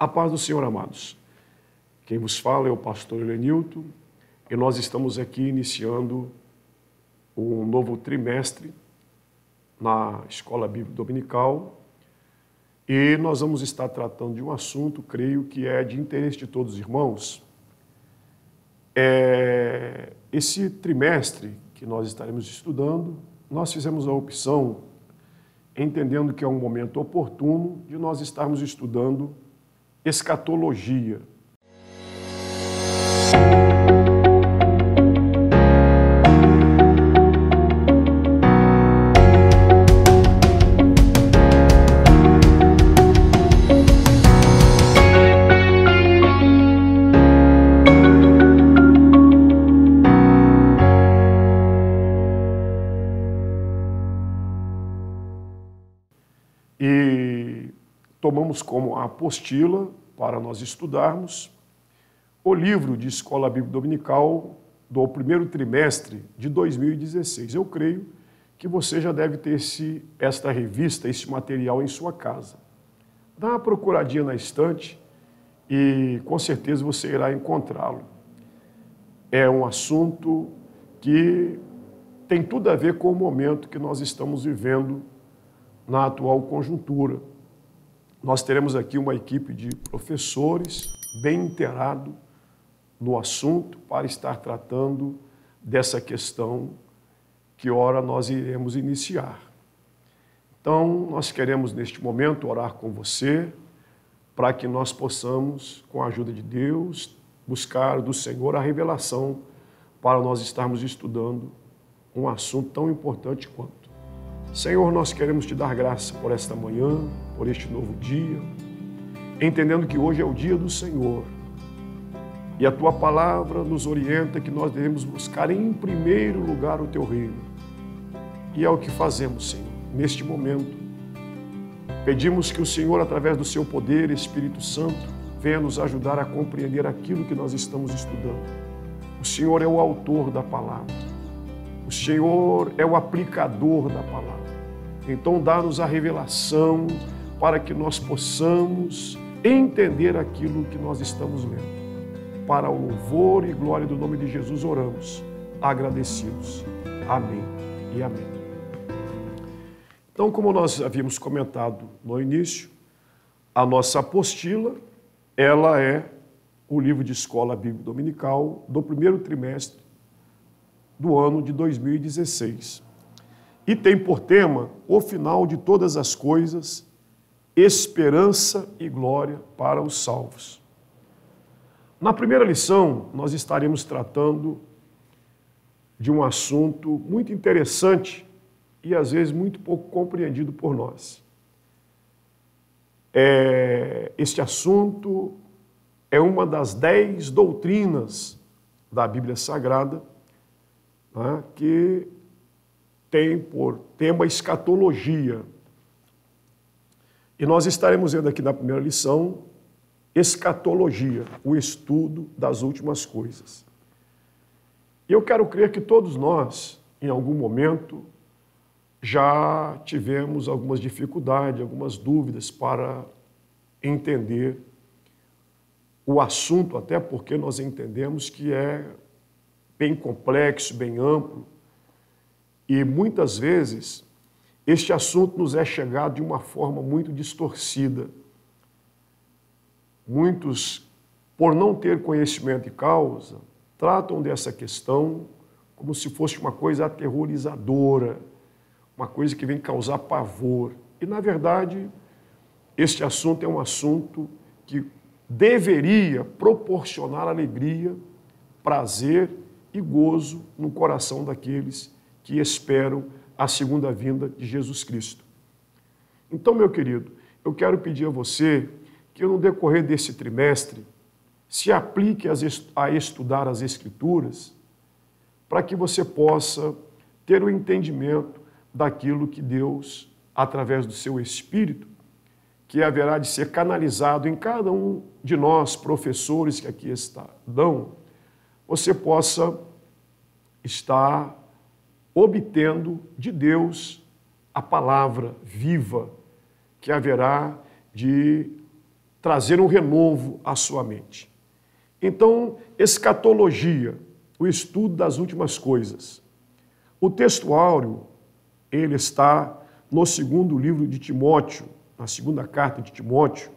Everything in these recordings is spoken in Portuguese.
A paz do Senhor, amados. Quem vos fala é o pastor Helenilton e nós estamos aqui iniciando um novo trimestre na Escola Bíblica Dominical e nós vamos estar tratando de um assunto, creio que é de interesse de todos os irmãos. Esse trimestre que nós estaremos estudando, nós fizemos a opção, entendendo que é um momento oportuno, de nós estarmos estudando escatologia. E tomamos como apostila para nós estudarmos o livro de Escola Bíblica Dominical do primeiro trimestre de 2016. Eu creio que você já deve ter esta revista, esse material em sua casa. Dá uma procuradinha na estante e com certeza você irá encontrá-lo. É um assunto que tem tudo a ver com o momento que nós estamos vivendo na atual conjuntura. Nós teremos aqui uma equipe de professores bem inteirado no assunto para estar tratando dessa questão que ora nós iremos iniciar. Então, nós queremos neste momento orar com você para que nós possamos, com a ajuda de Deus, buscar do Senhor a revelação para nós estarmos estudando um assunto tão importante quanto. Senhor, nós queremos te dar graça por esta manhã, por este novo dia, entendendo que hoje é o dia do Senhor e a tua palavra nos orienta que nós devemos buscar em primeiro lugar o teu reino. E é o que fazemos, Senhor, neste momento. Pedimos que o Senhor, através do seu poder, Espírito Santo, venha nos ajudar a compreender aquilo que nós estamos estudando. O Senhor é o autor da palavra. O Senhor é o aplicador da palavra. Então, dá-nos a revelação para que nós possamos entender aquilo que nós estamos lendo. Para o louvor e glória do nome de Jesus oramos, agradecidos. Amém e amém. Então, como nós havíamos comentado no início, a nossa apostila, ela é o livro de Escola Bíblica Dominical do primeiro trimestre do ano de 2016. E tem por tema, o final de todas as coisas, esperança e glória para os salvos. Na primeira lição, nós estaremos tratando de um assunto muito interessante e às vezes muito pouco compreendido por nós. Este assunto é uma das 10 doutrinas da Bíblia Sagrada, que tem por tema escatologia. E nós estaremos vendo aqui na primeira lição, escatologia, o estudo das últimas coisas. E eu quero crer que todos nós, em algum momento, já tivemos algumas dificuldades, algumas dúvidas para entender o assunto, até porque nós entendemos que é bem complexo, bem amplo, e muitas vezes este assunto nos é chegado de uma forma muito distorcida. Muitos, por não ter conhecimento de causa, tratam dessa questão como se fosse uma coisa aterrorizadora, uma coisa que vem causar pavor. E, na verdade, este assunto é um assunto que deveria proporcionar alegria, prazer e gozo no coração daqueles que esperam a segunda vinda de Jesus Cristo. Então, meu querido, eu quero pedir a você que no decorrer desse trimestre se aplique a estudar as Escrituras para que você possa ter o entendimento daquilo que Deus, através do seu Espírito, que haverá de ser canalizado em cada um de nós, professores que aqui estão, você possa estar obtendo de Deus a palavra viva que haverá de trazer um renovo à sua mente. Então, escatologia, o estudo das últimas coisas. O texto áureo, ele está no segundo livro de Timóteo, na segunda carta de Timóteo,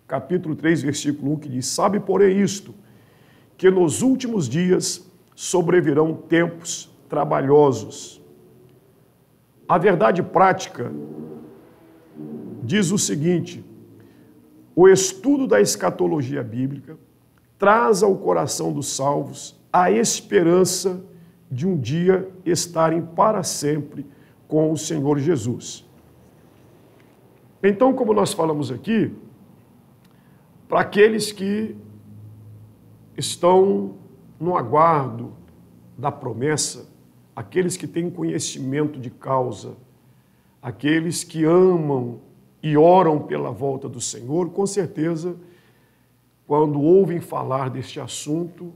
capítulo 3, versículo 1, que diz: sabe, porém, isto, que nos últimos dias sobrevirão tempos trabalhosos. A verdade prática diz o seguinte: o estudo da escatologia bíblica traz ao coração dos salvos a esperança de um dia estarem para sempre com o Senhor Jesus. Então, como nós falamos aqui, para aqueles que estão no aguardo da promessa, aqueles que têm conhecimento de causa, aqueles que amam e oram pela volta do Senhor, com certeza, quando ouvem falar deste assunto,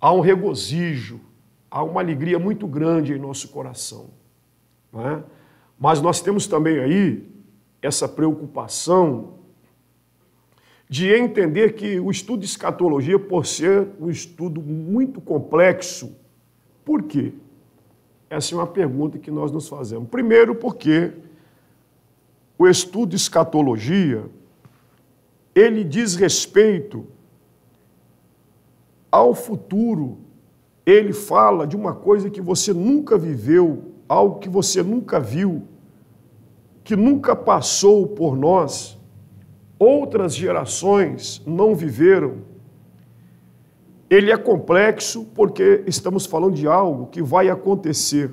há um regozijo, há uma alegria muito grande em nosso coração, não é? Mas nós temos também aí essa preocupação de entender que o estudo de escatologia, por ser um estudo muito complexo, por quê? Essa é uma pergunta que nós nos fazemos. Primeiro, porque o estudo de escatologia, ele diz respeito ao futuro. Ele fala de uma coisa que você nunca viveu, algo que você nunca viu, que nunca passou por nós, outras gerações não viveram. Ele é complexo porque estamos falando de algo que vai acontecer.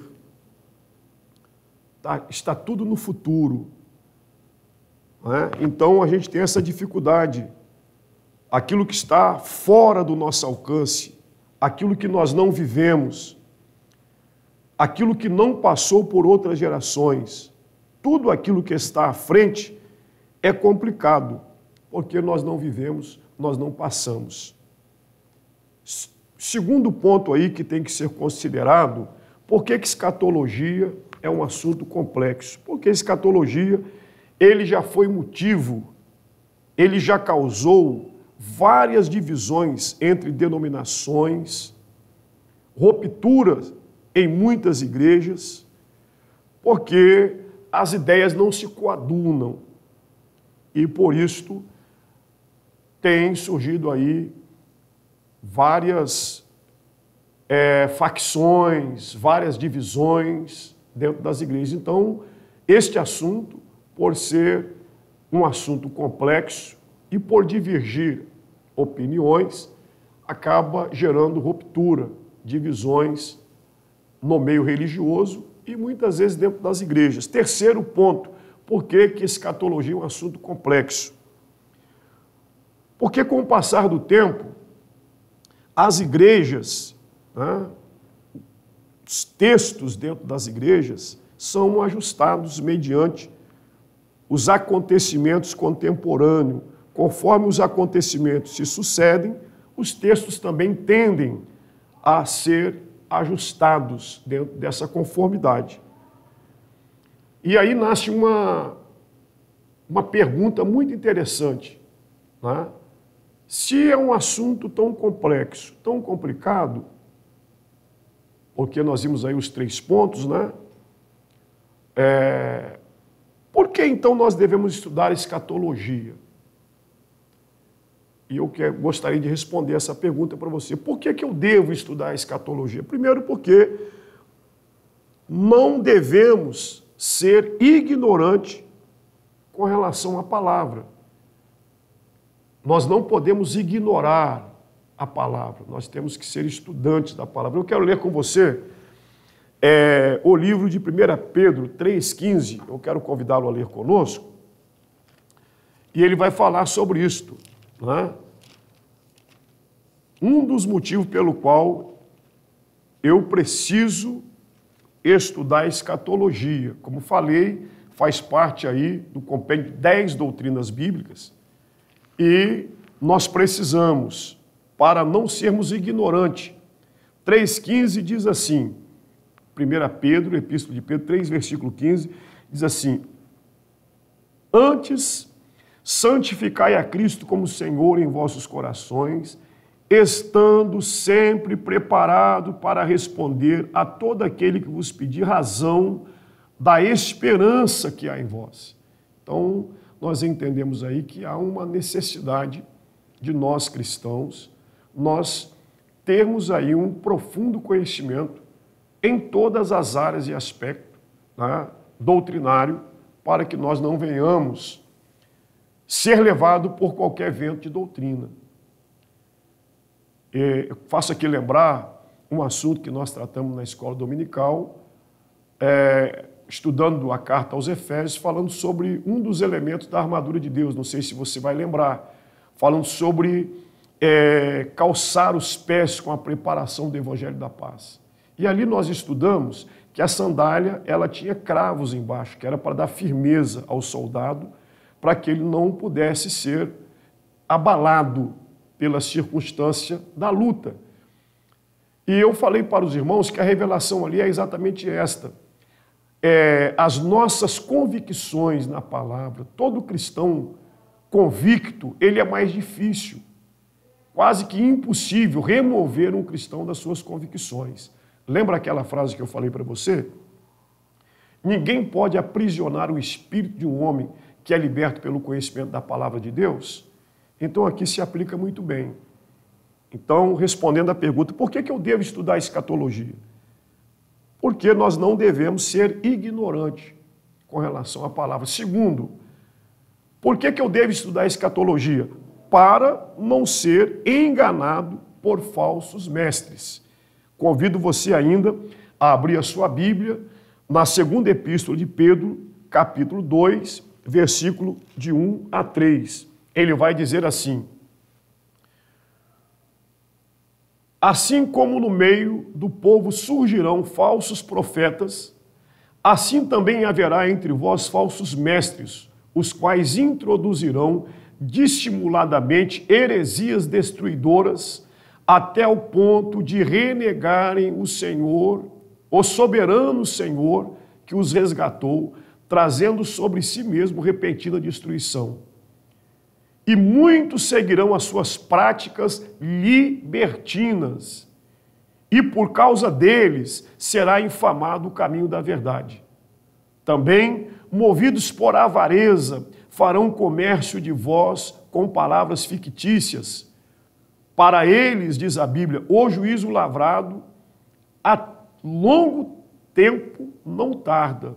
Está tudo no futuro. Então a gente tem essa dificuldade. Aquilo que está fora do nosso alcance, aquilo que nós não vivemos, aquilo que não passou por outras gerações, tudo aquilo que está à frente é complicado, porque nós não vivemos, nós não passamos. Segundo ponto aí que tem que ser considerado, por que escatologia é um assunto complexo? Porque escatologia, ele já foi motivo, ele já causou várias divisões entre denominações, rupturas em muitas igrejas, porque as ideias não se coadunam. E por isto tem surgido aí várias facções, várias divisões dentro das igrejas. Então, este assunto, por ser um assunto complexo e por divergir opiniões, acaba gerando ruptura, divisões no meio religioso e muitas vezes dentro das igrejas. Terceiro ponto, por que escatologia é um assunto complexo? Porque com o passar do tempo, as igrejas, os textos dentro das igrejas são ajustados mediante os acontecimentos contemporâneos. Conforme os acontecimentos se sucedem, os textos também tendem a ser ajustados dentro dessa conformidade. E aí nasce uma pergunta muito interessante, né? Se é um assunto tão complexo, tão complicado, porque nós vimos aí os 3 pontos, né? Por que então nós devemos estudar escatologia? E eu gostaria de responder essa pergunta para você. Por que eu devo estudar a escatologia? Primeiro, porque não devemos ser ignorantes com relação à palavra. Nós não podemos ignorar a palavra, nós temos que ser estudantes da palavra. Eu quero ler com você o livro de 1 Pedro 3,15, eu quero convidá-lo a ler conosco, e ele vai falar sobre isto. Né? Um dos motivos pelo qual eu preciso estudar escatologia, como falei, faz parte aí do compêndio de 10 doutrinas bíblicas, e nós precisamos, para não sermos ignorantes. 3,15 diz assim, 1 Pedro, Epístola de Pedro, 3, versículo 15, diz assim: antes, santificai a Cristo como Senhor em vossos corações, estando sempre preparado para responder a todo aquele que vos pedir razão da esperança que há em vós. Então, nós entendemos aí que há uma necessidade de nós cristãos, nós termos aí um profundo conhecimento em todas as áreas e aspectos, né, doutrinário, para que nós não venhamos ser levados por qualquer vento de doutrina. Eu faço aqui lembrar um assunto que nós tratamos na escola dominical, estudando a carta aos Efésios, falando sobre um dos elementos da armadura de Deus, não sei se você vai lembrar, falando sobre calçar os pés com a preparação do Evangelho da Paz. E ali nós estudamos que a sandália ela tinha cravos embaixo, que era para dar firmeza ao soldado, para que ele não pudesse ser abalado pela circunstância da luta. E eu falei para os irmãos que a revelação ali é exatamente esta. As nossas convicções na palavra, todo cristão convicto, ele é mais difícil, quase que impossível remover um cristão das suas convicções. Lembra aquela frase que eu falei para você? Ninguém pode aprisionar o espírito de um homem que é liberto pelo conhecimento da palavra de Deus. Então aqui se aplica muito bem. Então, respondendo à pergunta, por que eu devo estudar escatologia? Porque nós não devemos ser ignorantes com relação à palavra. Segundo, por que eu devo estudar escatologia? Para não ser enganado por falsos mestres. Convido você ainda a abrir a sua Bíblia na segunda epístola de Pedro, capítulo 2, versículo de 1 a 3. Ele vai dizer assim: assim como no meio do povo surgirão falsos profetas, assim também haverá entre vós falsos mestres, os quais introduzirão dissimuladamente heresias destruidoras, até o ponto de renegarem o Senhor, o soberano Senhor que os resgatou, trazendo sobre si mesmo repentina destruição. E muitos seguirão as suas práticas libertinas, e por causa deles será infamado o caminho da verdade. Também, movidos por avareza, farão comércio de vós com palavras fictícias. Para eles, diz a Bíblia, o juízo lavrado a longo tempo não tarda,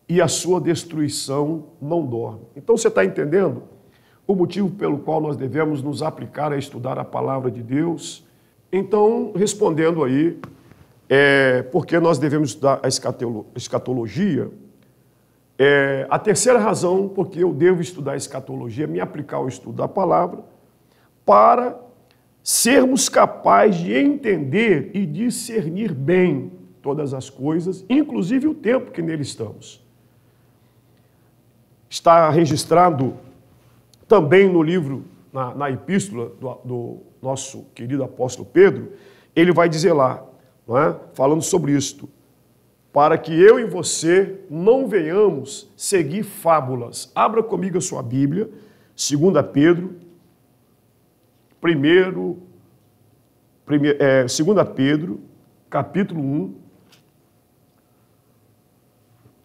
e a sua destruição não dorme. Então você está entendendo o motivo pelo qual nós devemos nos aplicar a estudar a palavra de Deus? Então, respondendo aí, porque nós devemos estudar a escatologia, a terceira razão porque eu devo estudar a escatologia é me aplicar ao estudo da palavra para sermos capazes de entender e discernir bem todas as coisas, inclusive o tempo que nele estamos. Está registrado também no livro, na epístola do nosso querido apóstolo Pedro, ele vai dizer lá, não é? Falando sobre isto, para que eu e você não venhamos seguir fábulas. Abra comigo a sua Bíblia, 2 Pedro, 2 Pedro, capítulo 1,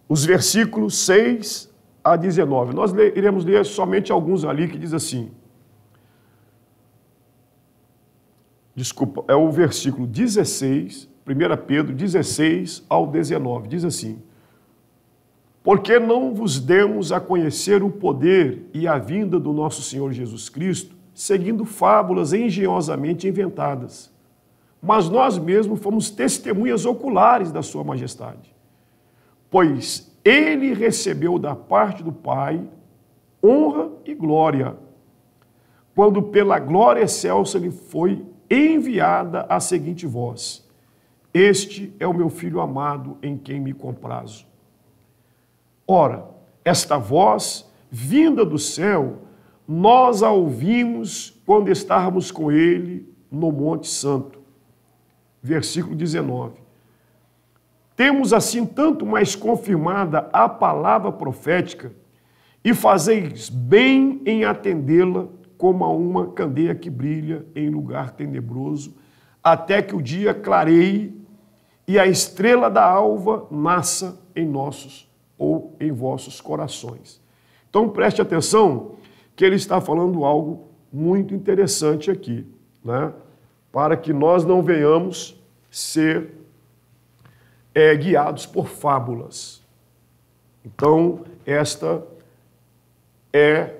os versículos 6 a 19. Nós iremos ler somente alguns ali que diz assim. Desculpa, é o versículo 16, 1 Pedro 16 ao 19. Diz assim: porque não vos demos a conhecer o poder e a vinda do nosso Senhor Jesus Cristo, seguindo fábulas engenhosamente inventadas, mas nós mesmos fomos testemunhas oculares da sua majestade. Pois ele recebeu da parte do Pai honra e glória, quando pela glória excelsa lhe foi enviada a seguinte voz: este é o meu Filho amado, em quem me comprazo. Ora, esta voz, vinda do céu, nós a ouvimos quando estávamos com ele no Monte Santo. Versículo 19. Temos assim tanto mais confirmada a palavra profética, e fazeis bem em atendê-la como a uma candeia que brilha em lugar tenebroso, até que o dia clareie e a estrela da alva nasça em nossos ou em vossos corações. Então preste atenção que ele está falando algo muito interessante aqui, né? Para que nós não venhamos ser guiados por fábulas. Então, esta é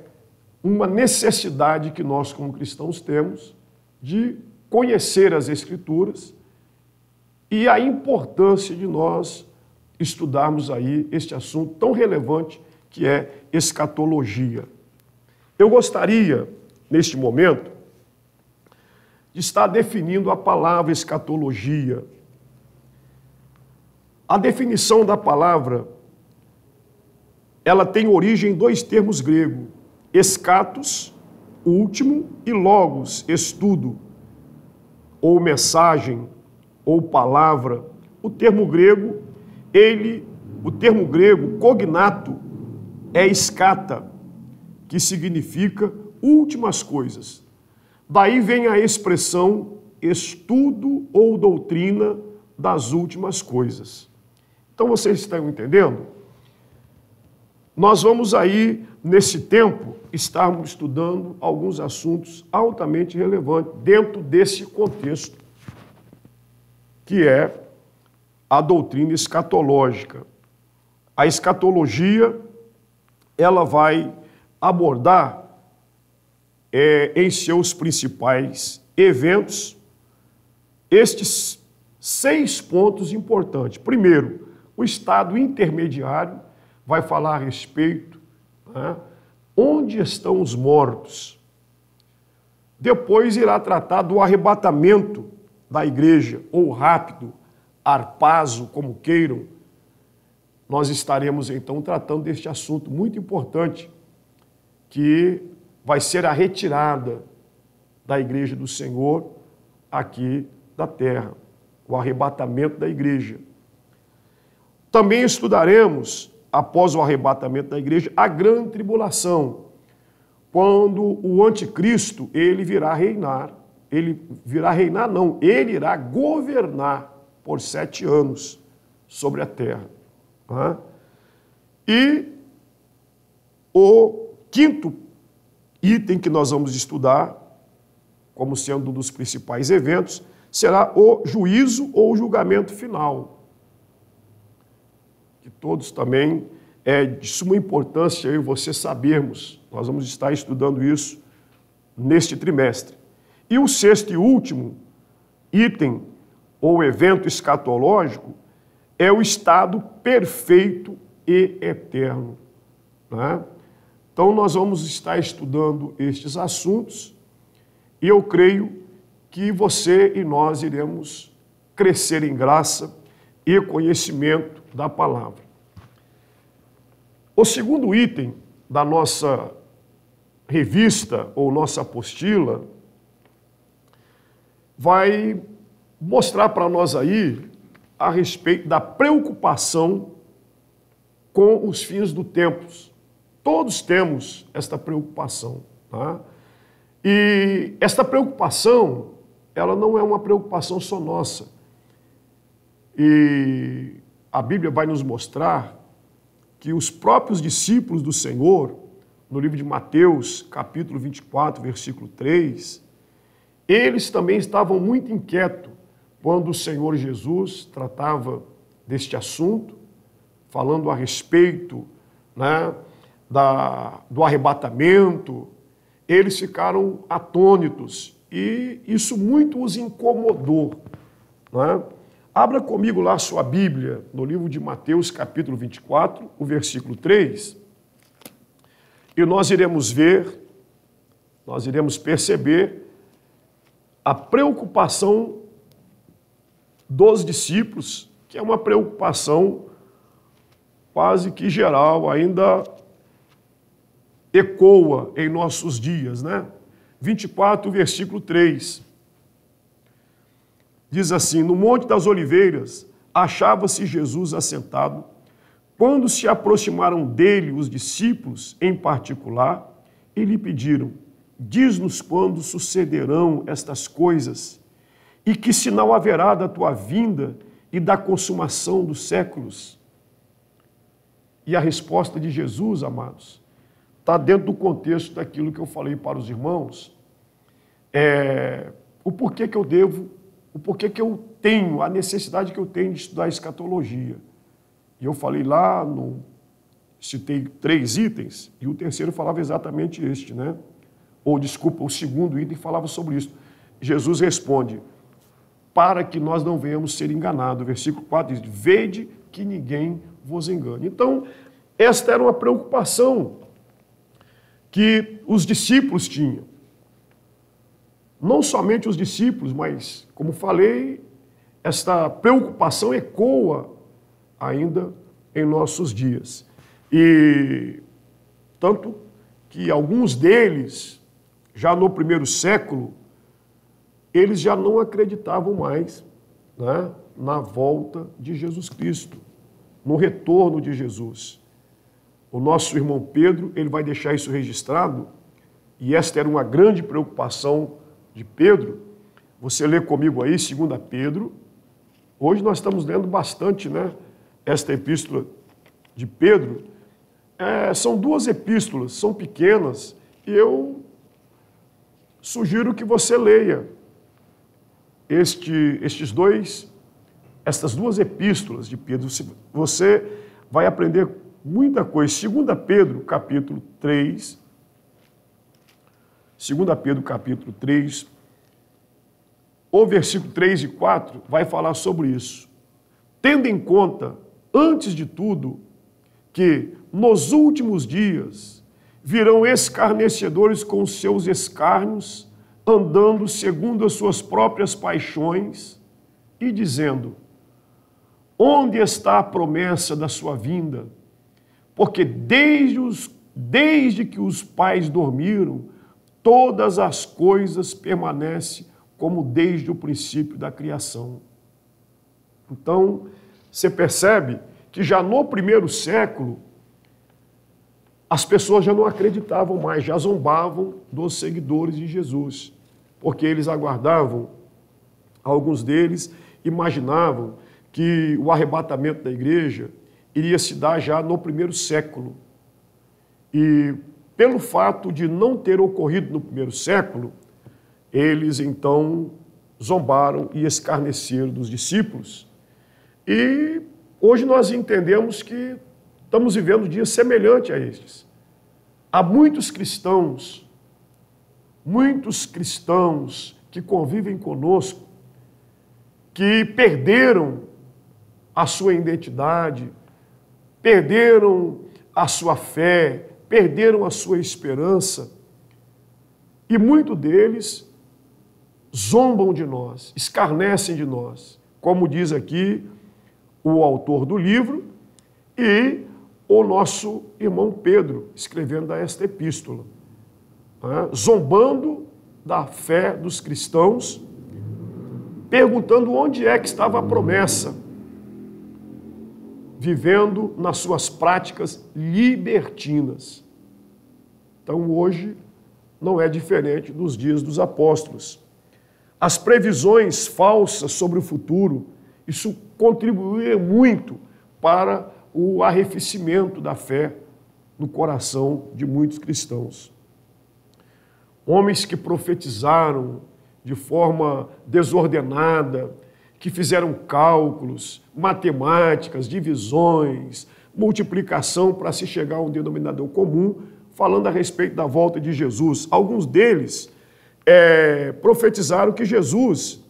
uma necessidade que nós, como cristãos, temos de conhecer as Escrituras e a importância de nós estudarmos aí este assunto tão relevante que é escatologia. Eu gostaria, neste momento, de estar definindo a palavra escatologia. A definição da palavra, ela tem origem em dois termos gregos, escatos, último, e logos, estudo, ou mensagem, ou palavra. O termo grego, cognato, é escata, que significa últimas coisas. Daí vem a expressão estudo ou doutrina das últimas coisas. Então vocês estão entendendo? Nós vamos aí, nesse tempo, estarmos estudando alguns assuntos altamente relevantes dentro desse contexto, que é a doutrina escatológica. A escatologia, ela vai abordar em seus principais eventos estes 6 pontos importantes. Primeiro, o estado intermediário vai falar a respeito, né, onde estão os mortos. Depois irá tratar do arrebatamento da igreja, ou rápido, harpazo, como queiram. Nós estaremos então tratando deste assunto muito importante, que vai ser a retirada da igreja do Senhor aqui da terra, o arrebatamento da igreja. Também estudaremos, após o arrebatamento da igreja, a grande tribulação, quando o anticristo, ele irá governar por 7 anos sobre a terra. Né? E o quinto item que nós vamos estudar, como sendo um dos principais eventos, será o juízo ou julgamento final. Que todos também é de suma importância eu e você sabermos. Nós vamos estar estudando isso neste trimestre. E o sexto e último item, ou evento escatológico, é o estado perfeito e eterno. Né? Então, nós vamos estar estudando estes assuntos e eu creio que você e nós iremos crescer em graça e conhecimento da palavra. O segundo item da nossa revista ou nossa apostila vai mostrar para nós aí a respeito da preocupação com os fins do tempo. Todos temos esta preocupação. Tá? E esta preocupação, ela não é uma preocupação só nossa. E a Bíblia vai nos mostrar que os próprios discípulos do Senhor, no livro de Mateus, capítulo 24, versículo 3, eles também estavam muito inquietos quando o Senhor Jesus tratava deste assunto, falando a respeito, né, do arrebatamento. Eles ficaram atônitos e isso muito os incomodou. Né? Abra comigo lá a sua Bíblia, no livro de Mateus, capítulo 24, o versículo 3, e nós iremos perceber a preocupação dos discípulos, que é uma preocupação quase que geral, ainda ecoa em nossos dias, né? 24, versículo 3. Diz assim: no Monte das Oliveiras achava-se Jesus assentado, quando se aproximaram dele os discípulos em particular, e lhe pediram: diz-nos quando sucederão estas coisas, e que sinal haverá da tua vinda e da consumação dos séculos? E a resposta de Jesus, amados, está dentro do contexto daquilo que eu falei para os irmãos, o porquê que eu devo, o porquê que eu tenho, a necessidade que eu tenho de estudar escatologia. E eu falei lá, citei 3 itens, e o terceiro falava exatamente este, né? Ou, desculpa, o segundo item falava sobre isso. Jesus responde: para que nós não venhamos ser enganados. O versículo 4 diz: vede que ninguém vos engane. Então, esta era uma preocupação que os discípulos tinham. Não somente os discípulos, mas, como falei, esta preocupação ecoa ainda em nossos dias. E tanto que alguns deles, já no primeiro século, eles já não acreditavam mais, né, na volta de Jesus Cristo, no retorno de Jesus. O nosso irmão Pedro, ele vai deixar isso registrado, e esta era uma grande preocupação de Pedro. Você lê comigo aí, 2 Pedro. Hoje nós estamos lendo bastante, né, esta epístola de Pedro. São 2 epístolas, são pequenas, e eu sugiro que você leia estas 2 epístolas de Pedro. Você vai aprender muita coisa. 2 Pedro, capítulo 3, 2 Pedro, capítulo 3, o versículo 3 e 4 vai falar sobre isso. Tendo em conta, antes de tudo, que nos últimos dias virão escarnecedores com os seus escárnios, andando segundo as suas próprias paixões e dizendo: onde está a promessa da sua vinda? Porque desde que os pais dormiram, todas as coisas permanecem como desde o princípio da criação. Então, você percebe que já no primeiro século, as pessoas já não acreditavam mais, já zombavam dos seguidores de Jesus, porque eles aguardavam, alguns deles imaginavam que o arrebatamento da igreja iria se dar já no primeiro século. E pelo fato de não ter ocorrido no primeiro século, eles então zombaram e escarneceram dos discípulos. E hoje nós entendemos que estamos vivendo dias semelhantes a estes. Há muitos cristãos que convivem conosco, que perderam a sua identidade, perderam a sua fé, perderam a sua esperança, e muitos deles zombam de nós, escarnecem de nós, como diz aqui o autor do livro e o nosso irmão Pedro, escrevendo esta epístola, né? Zombando da fé dos cristãos, perguntando onde é que estava a promessa, vivendo nas suas práticas libertinas. Então, hoje, não é diferente dos dias dos apóstolos. As previsões falsas sobre o futuro, isso contribuía muito para o arrefecimento da fé no coração de muitos cristãos. Homens que profetizaram de forma desordenada, que fizeram cálculos, matemáticas, divisões, multiplicação para se chegar a um denominador comum, falando a respeito da volta de Jesus. Alguns deles profetizaram que Jesus,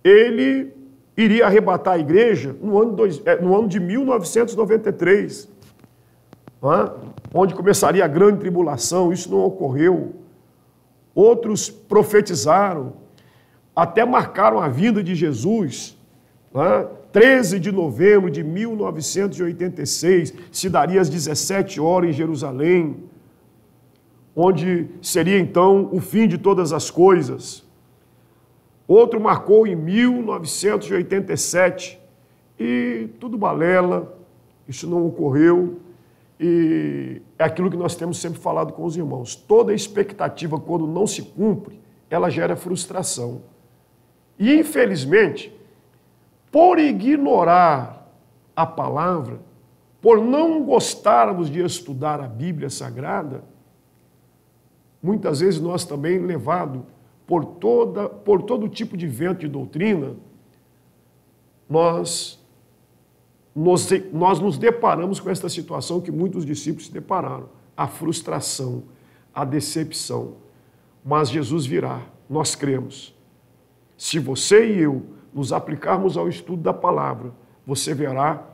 ele iria arrebatar a igreja no ano de 1993, onde começaria a grande tribulação. Isso não ocorreu. Outros profetizaram, até marcaram a vinda de Jesus, 13 de novembro de 1986, se daria às 17 horas em Jerusalém, onde seria então o fim de todas as coisas. Outro marcou em 1987, e tudo balela, isso não ocorreu, e é aquilo que nós temos sempre falado com os irmãos. Toda expectativa, quando não se cumpre, ela gera frustração. E, infelizmente, por ignorar a palavra, por não gostarmos de estudar a Bíblia Sagrada, muitas vezes nós também, levados por todo tipo de vento de doutrina, nós nos deparamos com esta situação que muitos discípulos se depararam, a frustração, a decepção. Mas Jesus virá, nós cremos. Se você e eu nos aplicarmos ao estudo da palavra, você verá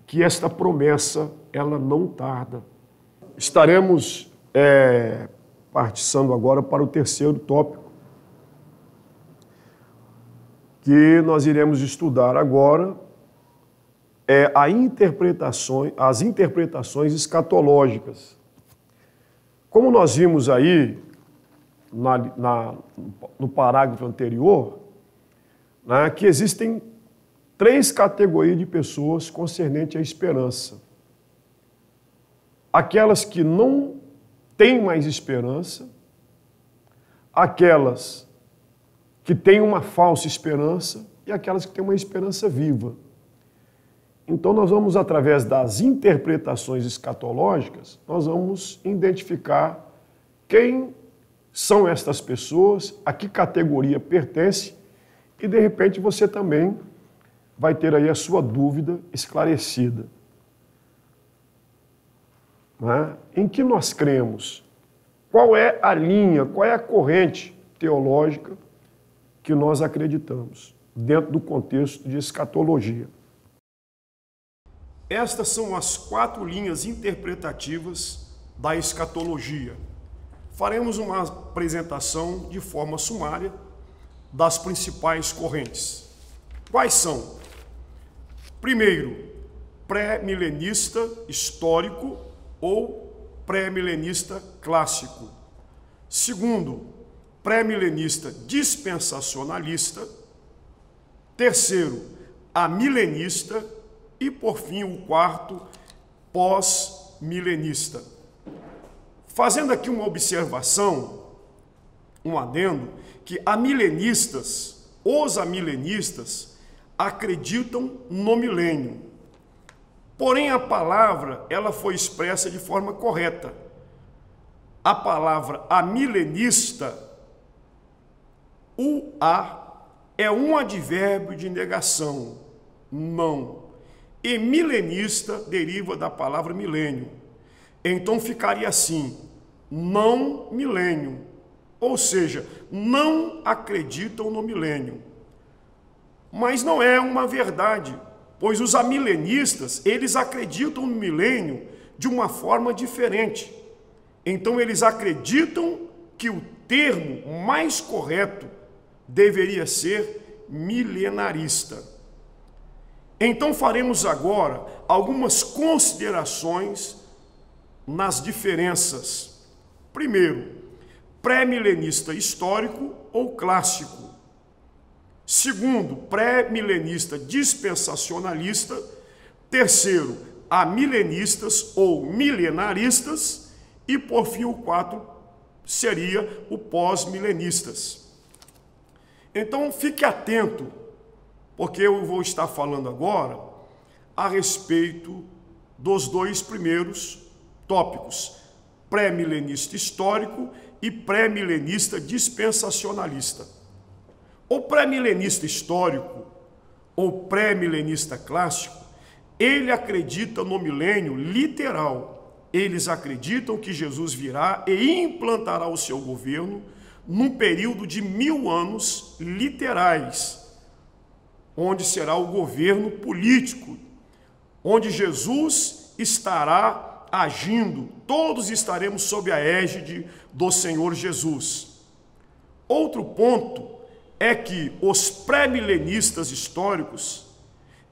que esta promessa, ela não tarda. Estaremos partindo agora para o terceiro tópico, que nós iremos estudar agora, as interpretações escatológicas. Como nós vimos aí no parágrafo anterior, né, que existem 3 categorias de pessoas concernente à esperança. Aquelas que não têm mais esperança, aquelas que têm uma falsa esperança e aquelas que têm uma esperança viva. Então nós vamos, através das interpretações escatológicas, nós vamos identificar quem são estas pessoas, a que categoria pertence, e de repente você também vai ter aí a sua dúvida esclarecida. Né? Em que nós cremos? Qual é a linha, qual é a corrente teológica que nós acreditamos, dentro do contexto de escatologia? Estas são as 4 linhas interpretativas da escatologia. Faremos uma apresentação de forma sumária das principais correntes. Quais são? Primeiro, pré-milenista histórico ou pré-milenista clássico. Segundo, pré-milenista dispensacionalista. Terceiro, amilenista. E, por fim, o quarto, pós-milenista. Fazendo aqui uma observação, um adendo, que os amilenistas acreditam no milênio. Porém, a palavra ela foi expressa de forma correta. A palavra amilenista, o a, é um advérbio de negação, não. E milenista deriva da palavra milênio. Então ficaria assim, não milênio. Ou seja, não acreditam no milênio. Mas não é uma verdade, pois os amilenistas, eles acreditam no milênio de uma forma diferente. Então eles acreditam que o termo mais correto deveria ser milenarista. Então faremos agora algumas considerações nas diferenças. Primeiro, pré-milenista histórico ou clássico. Segundo, pré-milenista dispensacionalista. Terceiro, amilenistas ou milenaristas. E, por fim, o 4 seria o pós-milenistas. Então, fique atento, porque eu vou estar falando agora a respeito dos 2 primeiros tópicos, pré-milenista histórico e pré-milenista dispensacionalista. O pré-milenista histórico ou pré-milenista clássico, ele acredita no milênio literal. Eles acreditam que Jesus virá e implantará o seu governo num período de 1000 anos literais, onde será o governo político, onde Jesus estará agindo, todos estaremos sob a égide do Senhor Jesus. Outro ponto é que os pré-milenistas históricos,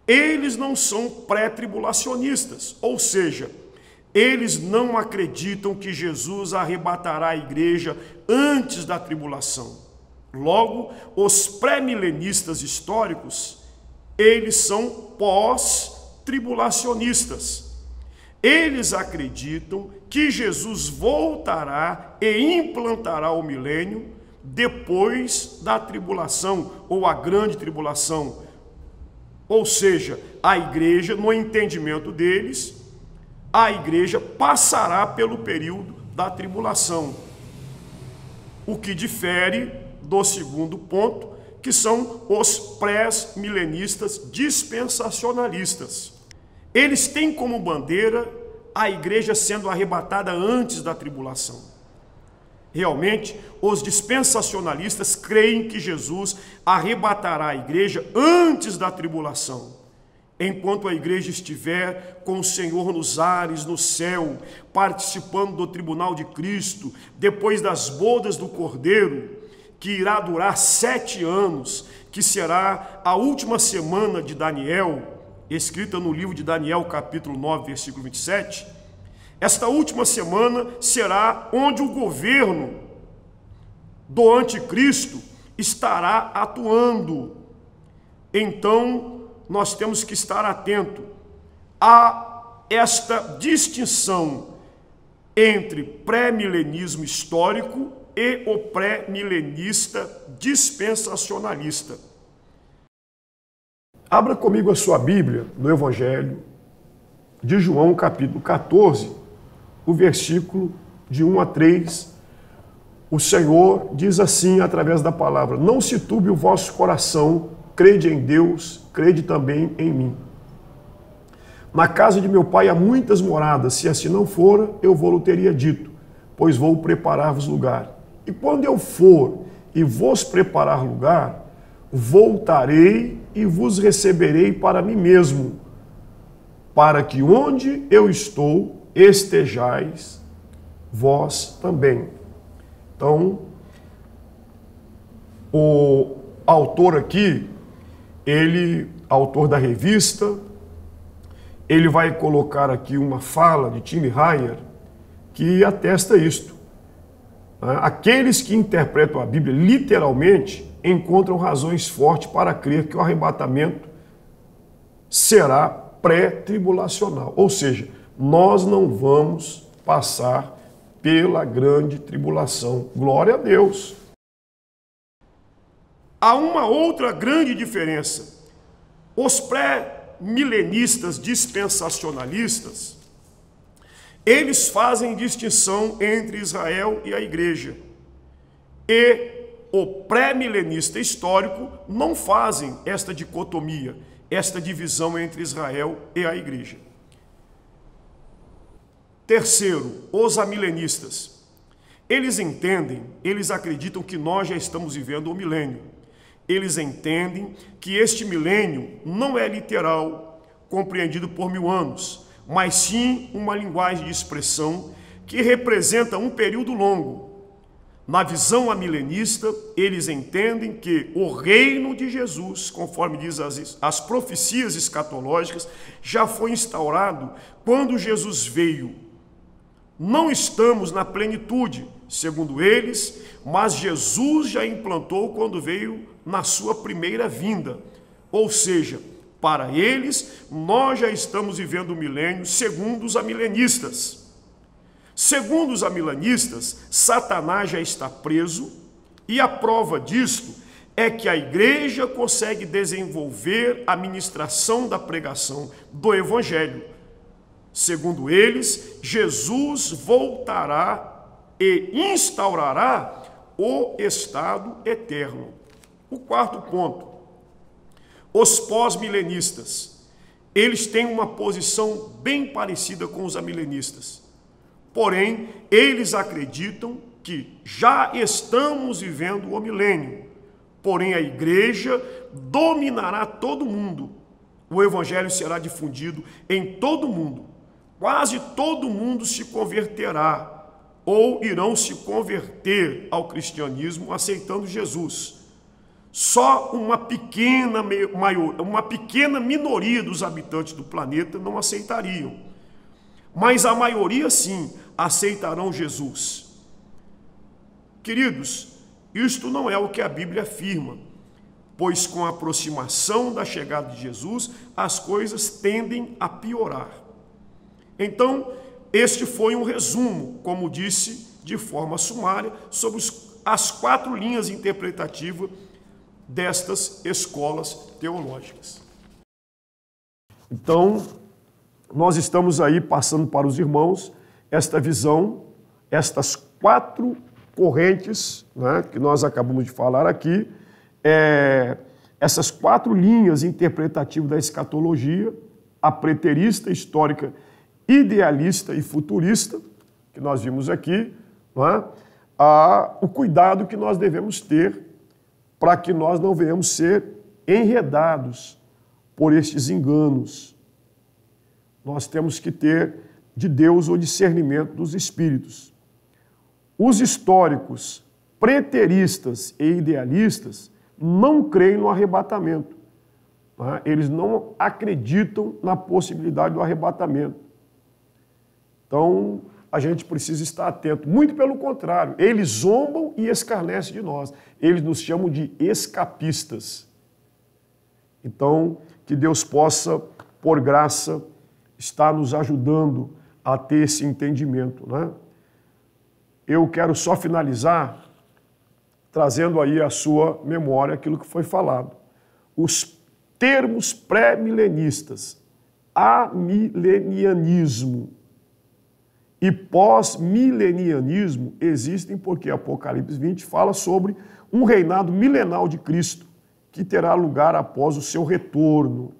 eles não são pré-tribulacionistas, ou seja, eles não acreditam que Jesus arrebatará a igreja antes da tribulação. Logo, os pré-milenistas históricos, eles são pós-tribulacionistas. Eles acreditam que Jesus voltará e implantará o milênio depois da tribulação, ou a grande tribulação. Ou seja, a igreja, no entendimento deles, a igreja passará pelo período da tribulação. O que difere do segundo ponto, que são os pré-milenistas dispensacionalistas. Eles têm como bandeira a igreja sendo arrebatada antes da tribulação. Realmente, os dispensacionalistas creem que Jesus arrebatará a igreja antes da tribulação, enquanto a igreja estiver com o Senhor nos ares, no céu, participando do tribunal de Cristo, depois das bodas do Cordeiro, que irá durar 7 anos, que será a última semana de Daniel, escrita no livro de Daniel, capítulo 9, versículo 27, esta última semana será onde o governo do anticristo estará atuando. Então, nós temos que estar atento a esta distinção entre pré-milenismo histórico e o pré-milenista dispensacionalista. Abra comigo a sua Bíblia no Evangelho de João, capítulo 14, o versículo de 1 a 3. O Senhor diz assim através da palavra: não se turbe o vosso coração, crede em Deus, crede também em mim. Na casa de meu pai há muitas moradas, se assim não fora, eu vou-lo teria dito, pois vou preparar-vos lugar. E quando eu for e vos preparar lugar, voltarei e vos receberei para mim mesmo, para que onde eu estou estejais vós também. Então, o autor aqui, autor da revista, ele vai colocar aqui uma fala de Tim Hyer que atesta isto. Aqueles que interpretam a Bíblia literalmente encontram razões fortes para crer que o arrebatamento será pré-tribulacional. Ou seja, nós não vamos passar pela grande tribulação. Glória a Deus! Há uma outra grande diferença. Os pré-milenistas dispensacionalistas, eles fazem distinção entre Israel e a igreja. E o pré-milenista histórico não fazem esta dicotomia, esta divisão entre Israel e a igreja. Terceiro, os amilenistas. Eles acreditam que nós já estamos vivendo o milênio. Eles entendem que este milênio não é literal, compreendido por 1000 anos, mas sim uma linguagem de expressão que representa um período longo. Na visão amilenista, eles entendem que o reino de Jesus, conforme diz as profecias escatológicas, já foi instaurado quando Jesus veio. Não estamos na plenitude, segundo eles, mas Jesus já implantou quando veio na sua primeira vinda. Ou seja, para eles, nós já estamos vivendo o milênio segundo os amilenistas. Segundo os amilenistas, Satanás já está preso e a prova disto é que a igreja consegue desenvolver a ministração da pregação do Evangelho. Segundo eles, Jesus voltará e instaurará o estado eterno. O quarto ponto. Os pós-milenistas, eles têm uma posição bem parecida com os amilenistas. Porém, eles acreditam que já estamos vivendo o milênio. Porém, a igreja dominará todo mundo. O evangelho será difundido em todo mundo. Quase todo mundo se converterá ou irão se converter ao cristianismo aceitando Jesus. Só uma pequena minoria dos habitantes do planeta não aceitariam. Mas a maioria, sim, aceitarão Jesus. Queridos, isto não é o que a Bíblia afirma, pois com a aproximação da chegada de Jesus, as coisas tendem a piorar. Então, este foi um resumo, como disse, de forma sumária, sobre as 4 linhas interpretativas destas escolas teológicas. Então, nós estamos aí passando para os irmãos esta visão, estas 4 correntes, né, que nós acabamos de falar aqui, essas 4 linhas interpretativas da escatologia, a preterista, histórica, idealista e futurista, que nós vimos aqui, né, o cuidado que nós devemos ter para que nós não venhamos ser enredados por estes enganos. Nós temos que ter de Deus o discernimento dos espíritos. Os históricos, preteristas e idealistas não creem no arrebatamento. Né? Eles não acreditam na possibilidade do arrebatamento. Então, a gente precisa estar atento. Muito pelo contrário, eles zombam e escarnecem de nós. Eles nos chamam de escapistas. Então, que Deus possa, por graça, estar nos ajudando a ter esse entendimento, né? Eu quero só finalizar trazendo aí à sua memória aquilo que foi falado. Os termos pré-milenistas, amilenianismo e pós-milenianismo existem porque Apocalipse 20 fala sobre um reinado milenal de Cristo que terá lugar após o seu retorno.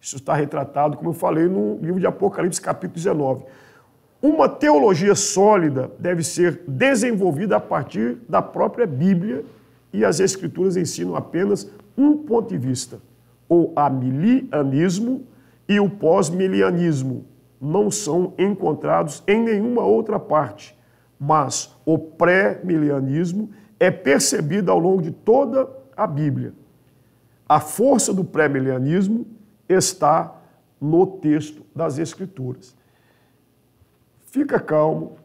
Isso está retratado, como eu falei, no livro de Apocalipse, capítulo 19. Uma teologia sólida deve ser desenvolvida a partir da própria Bíblia e as Escrituras ensinam apenas um ponto de vista. O amilianismo e o pós-milianismo não são encontrados em nenhuma outra parte, mas o pré-milianismo é percebido ao longo de toda a Bíblia. A força do pré-milianismo está no texto das Escrituras. Fica calmo,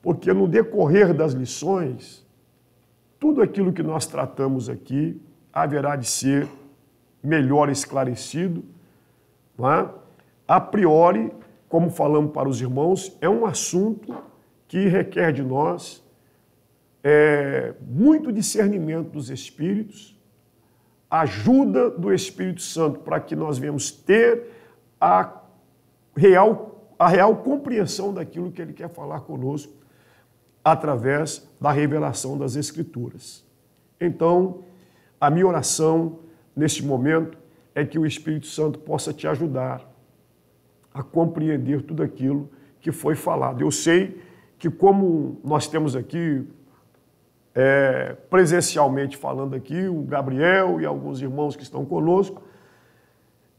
porque no decorrer das lições, tudo aquilo que nós tratamos aqui haverá de ser melhor esclarecido. Não é? A priori, como falamos para os irmãos, é um assunto que requer de nós muito discernimento dos Espíritos, ajuda do Espírito Santo para que nós venhamos ter a real compreensão daquilo que Ele quer falar conosco através da revelação das Escrituras. Então, a minha oração neste momento é que o Espírito Santo possa te ajudar a compreender tudo aquilo que foi falado. Eu sei que como nós temos aqui, presencialmente falando aqui, o Gabriel e alguns irmãos que estão conosco,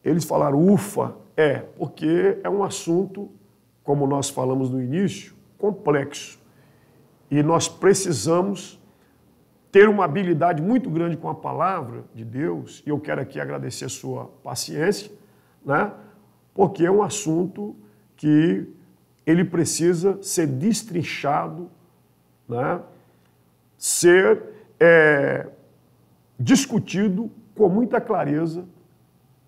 eles falaram, ufa, porque é um assunto, como nós falamos no início, complexo. E nós precisamos ter uma habilidade muito grande com a palavra de Deus, e eu quero aqui agradecer a sua paciência, né? Porque é um assunto que ele precisa ser destrinchado, né? Ser discutido com muita clareza,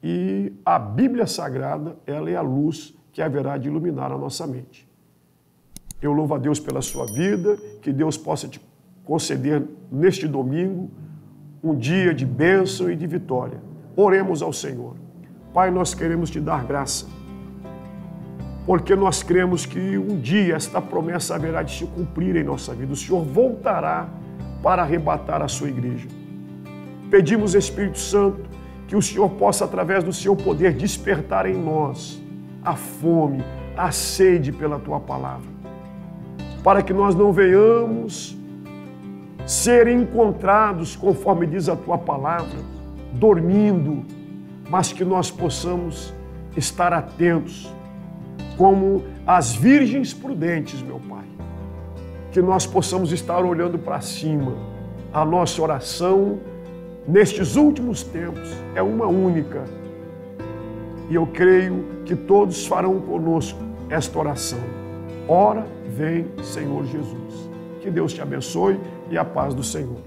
e a Bíblia Sagrada, ela é a luz que haverá de iluminar a nossa mente. Eu louvo a Deus pela sua vida, que Deus possa te conceder neste domingo um dia de bênção e de vitória. Oremos ao Senhor. Pai, nós queremos te dar graça, porque nós cremos que um dia esta promessa haverá de se cumprir em nossa vida. O Senhor voltará para arrebatar a sua igreja. Pedimos, Espírito Santo, que o Senhor possa, através do seu poder, despertar em nós a fome, a sede pela tua palavra, para que nós não venhamos ser encontrados, conforme diz a tua palavra, dormindo, mas que nós possamos estar atentos, como as virgens prudentes, meu Pai. Que nós possamos estar olhando para cima. A nossa oração, nestes últimos tempos, é uma única. E eu creio que todos farão conosco esta oração. Ora, vem, Senhor Jesus. Que Deus te abençoe e a paz do Senhor.